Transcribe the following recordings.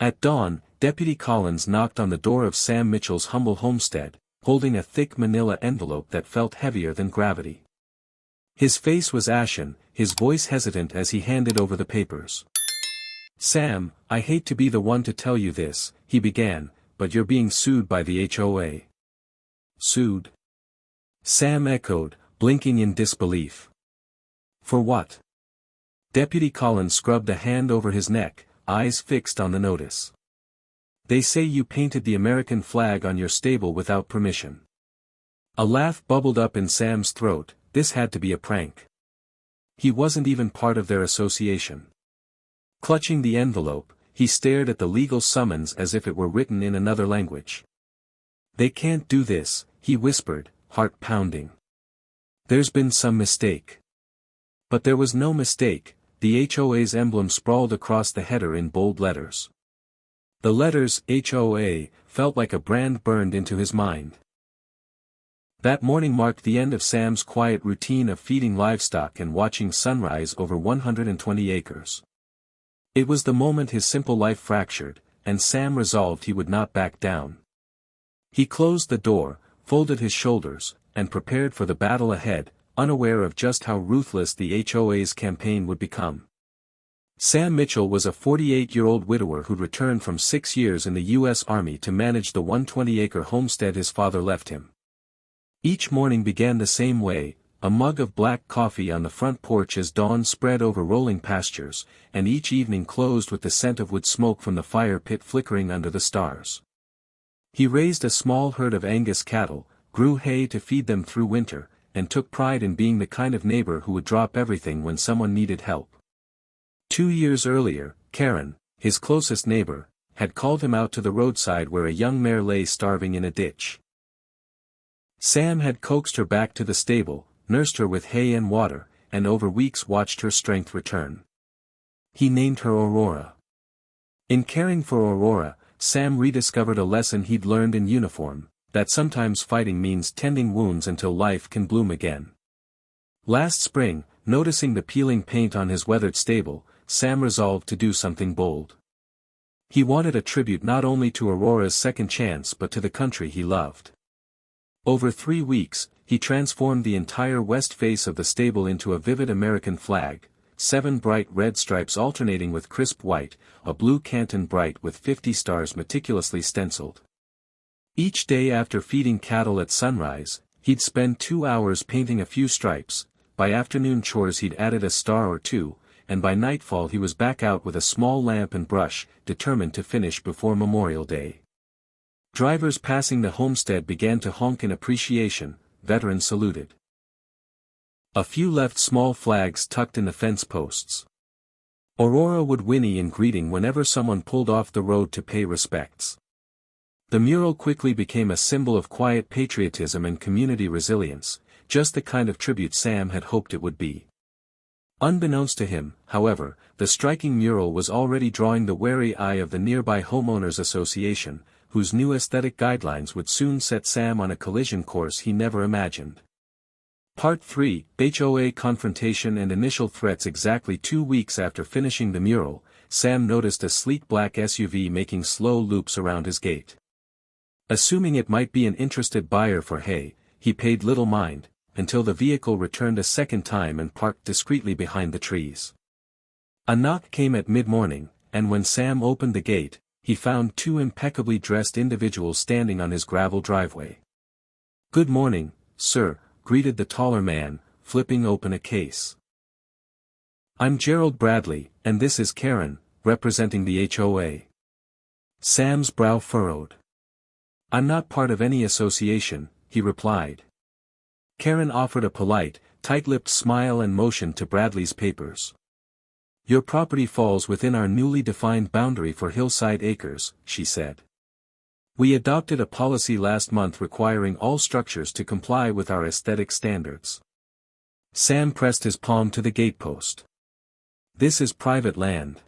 At dawn, Deputy Collins knocked on the door of Sam Mitchell's humble homestead, holding a thick manila envelope that felt heavier than gravity. His face was ashen, his voice hesitant as he handed over the papers. "Sam, I hate to be the one to tell you this," he began, "but you're being sued by the HOA." "Sued?" Sam echoed, blinking in disbelief. "For what?" Deputy Collins scrubbed a hand over his neck, eyes fixed on the notice. "They say you painted the American flag on your stable without permission." A laugh bubbled up in Sam's throat. This had to be a prank. He wasn't even part of their association. Clutching the envelope, he stared at the legal summons as if it were written in another language. "They can't do this," he whispered, heart pounding. "There's been some mistake." But there was no mistake. The HOA's emblem sprawled across the header in bold letters. The letters HOA felt like a brand burned into his mind. That morning marked the end of Sam's quiet routine of feeding livestock and watching sunrise over 120 acres. It was the moment his simple life fractured, and Sam resolved he would not back down. He closed the door, folded his shoulders, and prepared for the battle ahead, unaware of just how ruthless the HOA's campaign would become. Sam Mitchell was a 48-year-old widower who'd returned from 6 years in the U.S. Army to manage the 120-acre homestead his father left him. Each morning began the same way, a mug of black coffee on the front porch as dawn spread over rolling pastures, and each evening closed with the scent of wood smoke from the fire pit flickering under the stars. He raised a small herd of Angus cattle, grew hay to feed them through winter, and took pride in being the kind of neighbor who would drop everything when someone needed help. 2 years earlier, Karen, his closest neighbor, had called him out to the roadside where a young mare lay starving in a ditch. Sam had coaxed her back to the stable, nursed her with hay and water, and over weeks watched her strength return. He named her Aurora. In caring for Aurora, Sam rediscovered a lesson he'd learned in uniform, that sometimes fighting means tending wounds until life can bloom again. Last spring, noticing the peeling paint on his weathered stable, Sam resolved to do something bold. He wanted a tribute not only to Aurora's second chance but to the country he loved. Over 3 weeks, he transformed the entire west face of the stable into a vivid American flag, 7 bright red stripes alternating with crisp white, a blue Canton bright with 50 stars meticulously stenciled. Each day after feeding cattle at sunrise, he'd spend 2 hours painting a few stripes, by afternoon chores he'd added a star or two, and by nightfall he was back out with a small lamp and brush, determined to finish before Memorial Day. Drivers passing the homestead began to honk in appreciation, veterans saluted. A few left small flags tucked in the fence posts. Aurora would whinny in greeting whenever someone pulled off the road to pay respects. The mural quickly became a symbol of quiet patriotism and community resilience, just the kind of tribute Sam had hoped it would be. Unbeknownst to him, however, the striking mural was already drawing the wary eye of the nearby Homeowners Association, whose new aesthetic guidelines would soon set Sam on a collision course he never imagined. Part 3, HOA Confrontation and Initial Threats. Exactly 2 weeks after finishing the mural, Sam noticed a sleek black SUV making slow loops around his gate. Assuming it might be an interested buyer for hay, he paid little mind, until the vehicle returned a second time and parked discreetly behind the trees. A knock came at mid-morning, and when Sam opened the gate, he found 2 impeccably dressed individuals standing on his gravel driveway. "Good morning, sir," greeted the taller man, flipping open a case. "I'm Gerald Bradley, and this is Karen, representing the HOA." Sam's brow furrowed. "I'm not part of any association," he replied. Karen offered a polite, tight-lipped smile and motioned to Bradley's papers. "Your property falls within our newly defined boundary for Hillside Acres," she said. "We adopted a policy last month requiring all structures to comply with our aesthetic standards." Sam pressed his palm to the gatepost. "This is private land.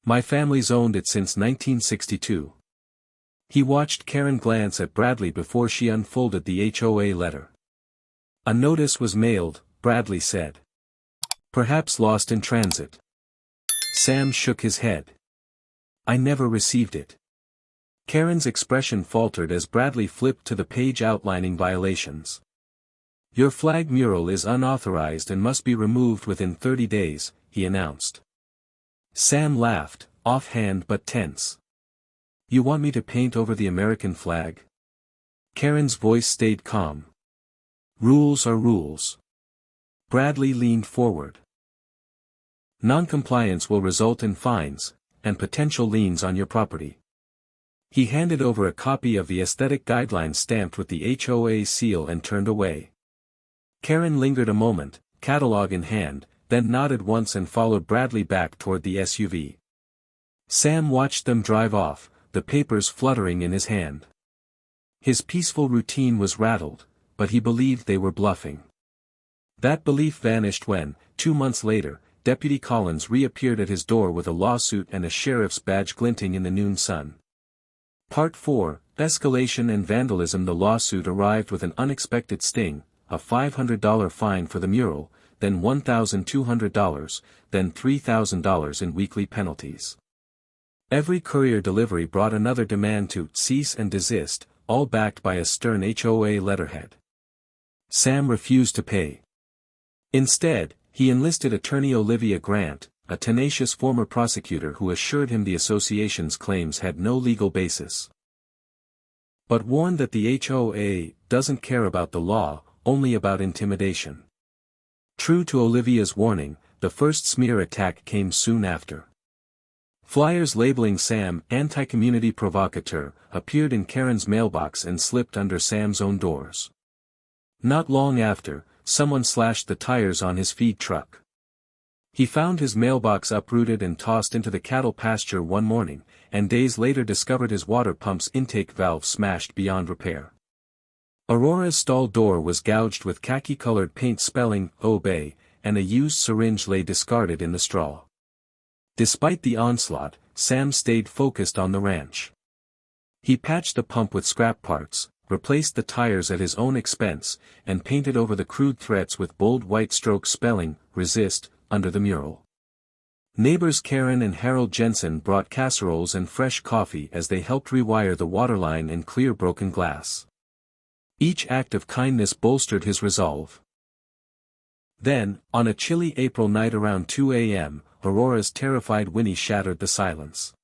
My family's owned it since 1962. He watched Karen glance at Bradley before she unfolded the HOA letter. "A notice was mailed," Bradley said. "Perhaps lost in transit." Sam shook his head. I never received it. Karen's expression faltered as Bradley flipped to the page outlining violations. Your flag mural is unauthorized and must be removed within 30 days, he announced. Sam laughed, offhand but tense. You want me to paint over the American flag? Karen's voice stayed calm. Rules are rules. Bradley leaned forward. Noncompliance will result in fines, and potential liens on your property. He handed over a copy of the aesthetic guidelines stamped with the HOA seal and turned away. Karen lingered a moment, catalog in hand, then nodded once and followed Bradley back toward the SUV. Sam watched them drive off, the papers fluttering in his hand. His peaceful routine was rattled, but he believed they were bluffing. That belief vanished when, 2 months later, Deputy Collins reappeared at his door with a lawsuit and a sheriff's badge glinting in the noon sun. Part 4, Escalation and Vandalism. The lawsuit arrived with an unexpected sting, a $500 fine for the mural, then $1,200, then $3,000 in weekly penalties. Every courier delivery brought another demand to cease and desist, all backed by a stern HOA letterhead. Sam refused to pay. Instead, he enlisted attorney Olivia Grant, a tenacious former prosecutor who assured him the association's claims had no legal basis. But warned that the HOA doesn't care about the law, only about intimidation. True to Olivia's warning, the first smear attack came soon after. Flyers labeling Sam anti-community provocateur appeared in Karen's mailbox and slipped under Sam's own doors. Not long after, someone slashed the tires on his feed truck. He found his mailbox uprooted and tossed into the cattle pasture one morning, and days later discovered his water pump's intake valve smashed beyond repair. Aurora's stall door was gouged with khaki-colored paint spelling "Obey," and a used syringe lay discarded in the straw. Despite the onslaught, Sam stayed focused on the ranch. He patched the pump with scrap parts, replaced the tires at his own expense, and painted over the crude threats with bold white stroke spelling, "Resist," under the mural. Neighbors Karen and Harold Jensen brought casseroles and fresh coffee as they helped rewire the waterline and clear broken glass. Each act of kindness bolstered his resolve. Then, on a chilly April night around 2 a.m., Aurora's terrified whinny shattered the silence.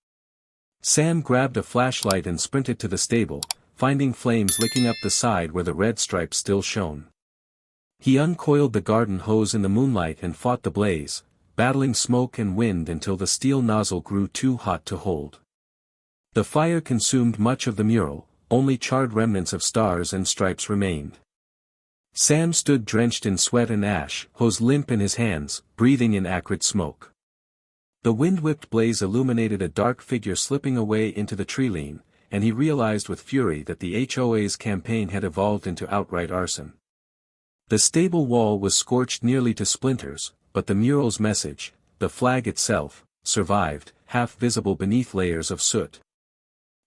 Sam grabbed a flashlight and sprinted to the stable, finding flames licking up the side where the red stripes still shone. He uncoiled the garden hose in the moonlight and fought the blaze, battling smoke and wind until the steel nozzle grew too hot to hold. The fire consumed much of the mural, only charred remnants of stars and stripes remained. Sam stood drenched in sweat and ash, hose limp in his hands, breathing in acrid smoke. The wind-whipped blaze illuminated a dark figure slipping away into the tree-line, and he realized with fury that the HOA's campaign had evolved into outright arson. The stable wall was scorched nearly to splinters, but the mural's message, the flag itself, survived, half visible beneath layers of soot.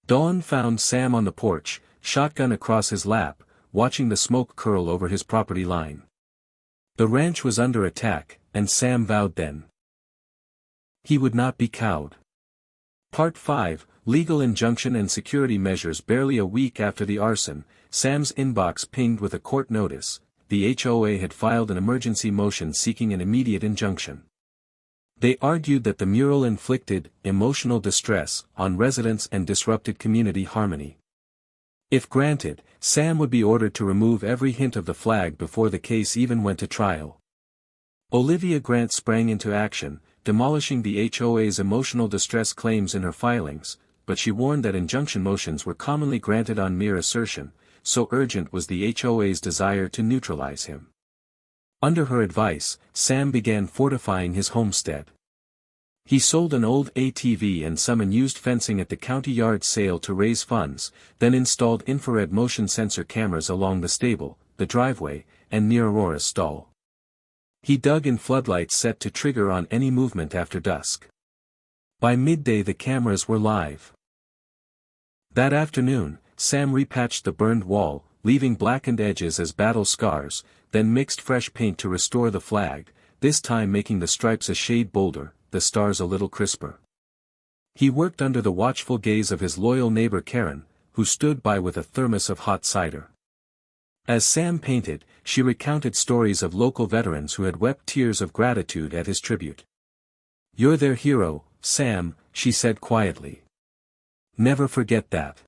Dawn found Sam on the porch, shotgun across his lap, watching the smoke curl over his property line. The ranch was under attack, and Sam vowed then he would not be cowed. Part 5, Legal Injunction and Security Measures. Barely a week after the arson, Sam's inbox pinged with a court notice. The HOA had filed an emergency motion seeking an immediate injunction. They argued that the mural inflicted emotional distress on residents and disrupted community harmony. If granted, Sam would be ordered to remove every hint of the flag before the case even went to trial. Olivia Grant sprang into action, demolishing the HOA's emotional distress claims in her filings, but she warned that injunction motions were commonly granted on mere assertion, so urgent was the HOA's desire to neutralize him. Under her advice, Sam began fortifying his homestead. He sold an old ATV and some unused fencing at the county yard sale to raise funds, then installed infrared motion sensor cameras along the stable, the driveway, and near Aurora's stall. He dug in floodlights set to trigger on any movement after dusk. By midday the cameras were live. That afternoon, Sam repatched the burned wall, leaving blackened edges as battle scars, then mixed fresh paint to restore the flag, this time making the stripes a shade bolder, the stars a little crisper. He worked under the watchful gaze of his loyal neighbor Karen, who stood by with a thermos of hot cider. As Sam painted, she recounted stories of local veterans who had wept tears of gratitude at his tribute. "You're their hero, Sam," she said quietly. "Never forget that."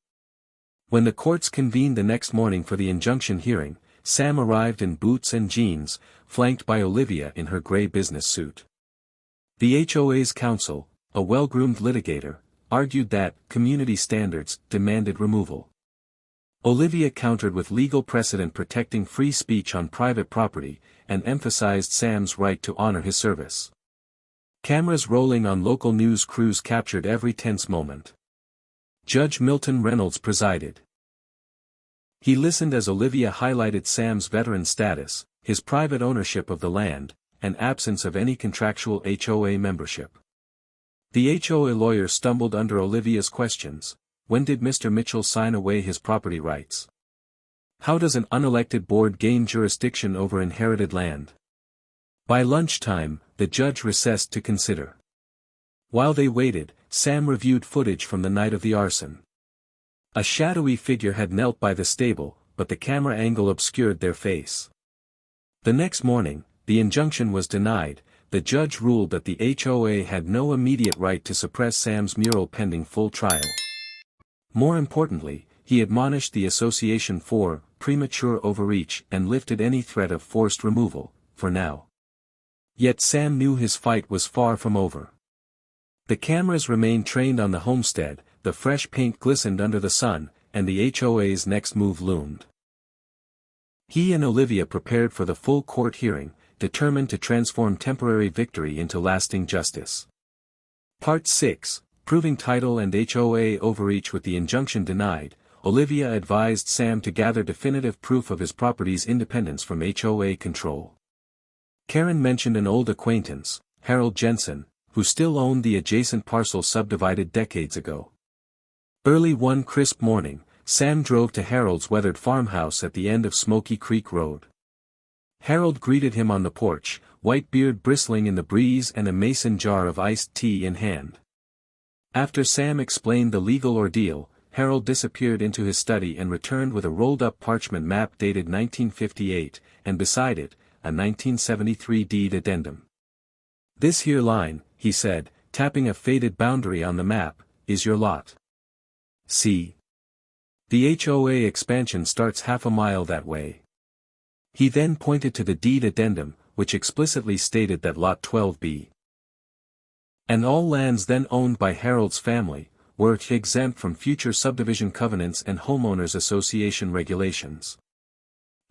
When the courts convened the next morning for the injunction hearing, Sam arrived in boots and jeans, flanked by Olivia in her gray business suit. The HOA's counsel, a well-groomed litigator, argued that community standards demanded removal. Olivia countered with legal precedent protecting free speech on private property, and emphasized Sam's right to honor his service. Cameras rolling on local news crews captured every tense moment. Judge Milton Reynolds presided. He listened as Olivia highlighted Sam's veteran status, his private ownership of the land, and absence of any contractual HOA membership. The HOA lawyer stumbled under Olivia's questions. When did Mr. Mitchell sign away his property rights? How does an unelected board gain jurisdiction over inherited land? By lunchtime, the judge recessed to consider. While they waited, Sam reviewed footage from the night of the arson. A shadowy figure had knelt by the stable, but the camera angle obscured their face. The next morning, the injunction was denied. The judge ruled that the HOA had no immediate right to suppress Sam's mural pending full trial. More importantly, he admonished the association for premature overreach and lifted any threat of forced removal, for now. Yet Sam knew his fight was far from over. The cameras remained trained on the homestead, the fresh paint glistened under the sun, and the HOA's next move loomed. He and Olivia prepared for the full court hearing, determined to transform temporary victory into lasting justice. Part 6. Proving title and HOA overreach. With the injunction denied, Olivia advised Sam to gather definitive proof of his property's independence from HOA control. Karen mentioned an old acquaintance, Harold Jensen, who still owned the adjacent parcel subdivided decades ago. Early one crisp morning, Sam drove to Harold's weathered farmhouse at the end of Smoky Creek Road. Harold greeted him on the porch, white beard bristling in the breeze and a mason jar of iced tea in hand. After Sam explained the legal ordeal, Harold disappeared into his study and returned with a rolled-up parchment map dated 1958, and beside it, a 1973 deed addendum. "This here line," he said, tapping a faded boundary on the map, "is your lot. See? The HOA expansion starts half a mile that way." He then pointed to the deed addendum, which explicitly stated that Lot 12B and all lands then owned by Harold's family were exempt from future subdivision covenants and homeowners association regulations.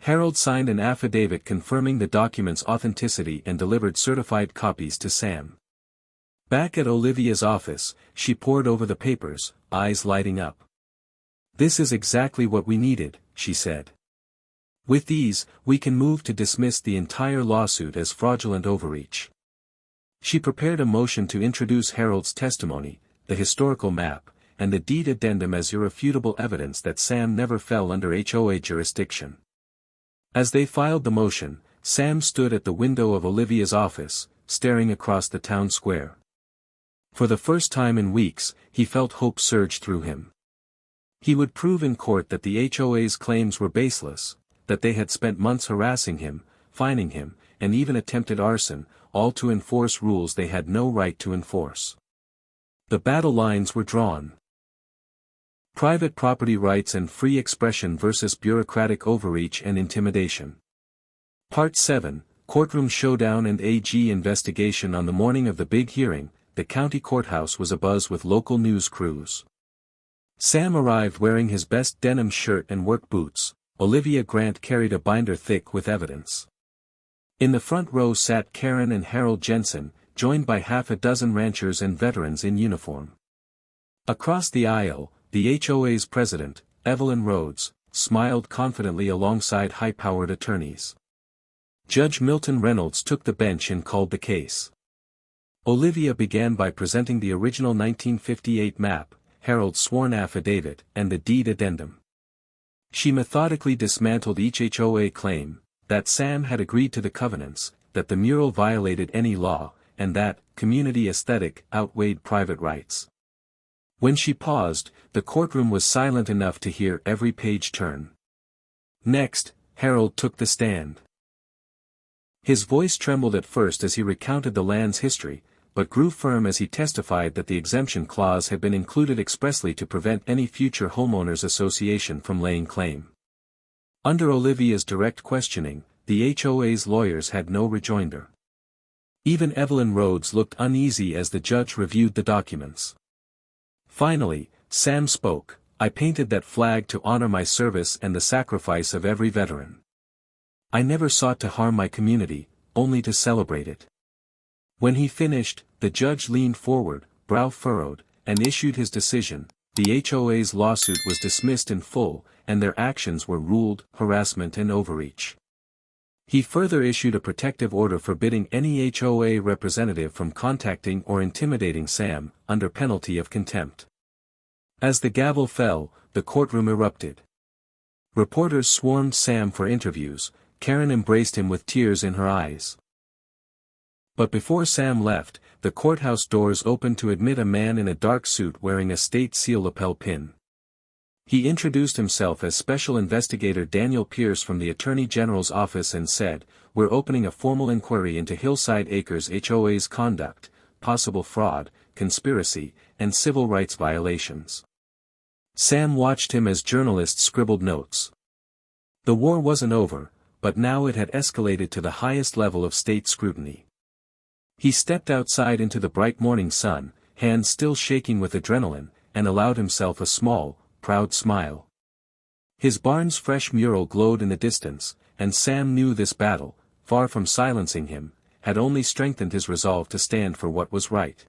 Harold signed an affidavit confirming the document's authenticity and delivered certified copies to Sam. Back at Olivia's office, she pored over the papers, eyes lighting up. "This is exactly what we needed," she said. "With these, we can move to dismiss the entire lawsuit as fraudulent overreach." She prepared a motion to introduce Harold's testimony, the historical map, and the deed addendum as irrefutable evidence that Sam never fell under HOA jurisdiction. As they filed the motion, Sam stood at the window of Olivia's office, staring across the town square. For the first time in weeks, he felt hope surge through him. He would prove in court that the HOA's claims were baseless, that they had spent months harassing him, fining him, and even attempted arson, all to enforce rules they had no right to enforce. The battle lines were drawn. Private property rights and free expression versus bureaucratic overreach and intimidation. Part 7, Courtroom Showdown and AG Investigation. On the morning of the big hearing, the county courthouse was abuzz with local news crews. Sam arrived wearing his best denim shirt and work boots. Olivia Grant carried a binder thick with evidence. In the front row sat Karen and Harold Jensen, joined by half a dozen ranchers and veterans in uniform. Across the aisle, the HOA's president, Evelyn Rhodes, smiled confidently alongside high-powered attorneys. Judge Milton Reynolds took the bench and called the case. Olivia began by presenting the original 1958 map, Harold's sworn affidavit, and the deed addendum. She methodically dismantled each HOA claim, that Sam had agreed to the covenants, that the mural violated any law, and that community aesthetic outweighed private rights. When she paused, the courtroom was silent enough to hear every page turn. Next, Harold took the stand. His voice trembled at first as he recounted the land's history, but grew firm as he testified that the exemption clause had been included expressly to prevent any future homeowners association from laying claim. Under Olivia's direct questioning, the HOA's lawyers had no rejoinder. Even Evelyn Rhodes looked uneasy as the judge reviewed the documents. Finally, Sam spoke. "I painted that flag to honor my service and the sacrifice of every veteran. I never sought to harm my community, only to celebrate it." When he finished, the judge leaned forward, brow furrowed, and issued his decision. The HOA's lawsuit was dismissed in full, and their actions were ruled harassment and overreach. He further issued a protective order forbidding any HOA representative from contacting or intimidating Sam, under penalty of contempt. As the gavel fell, the courtroom erupted. Reporters swarmed Sam for interviews. Karen embraced him with tears in her eyes. But before Sam left, the courthouse doors opened to admit a man in a dark suit wearing a state seal lapel pin. He introduced himself as Special Investigator Daniel Pierce from the Attorney General's office and said, "We're opening a formal inquiry into Hillside Acres HOA's conduct, possible fraud, conspiracy, and civil rights violations." Sam watched him as journalists scribbled notes. The war wasn't over, but now it had escalated to the highest level of state scrutiny. He stepped outside into the bright morning sun, hands still shaking with adrenaline, and allowed himself a small, proud smile. His barn's fresh mural glowed in the distance, and Sam knew this battle, far from silencing him, had only strengthened his resolve to stand for what was right.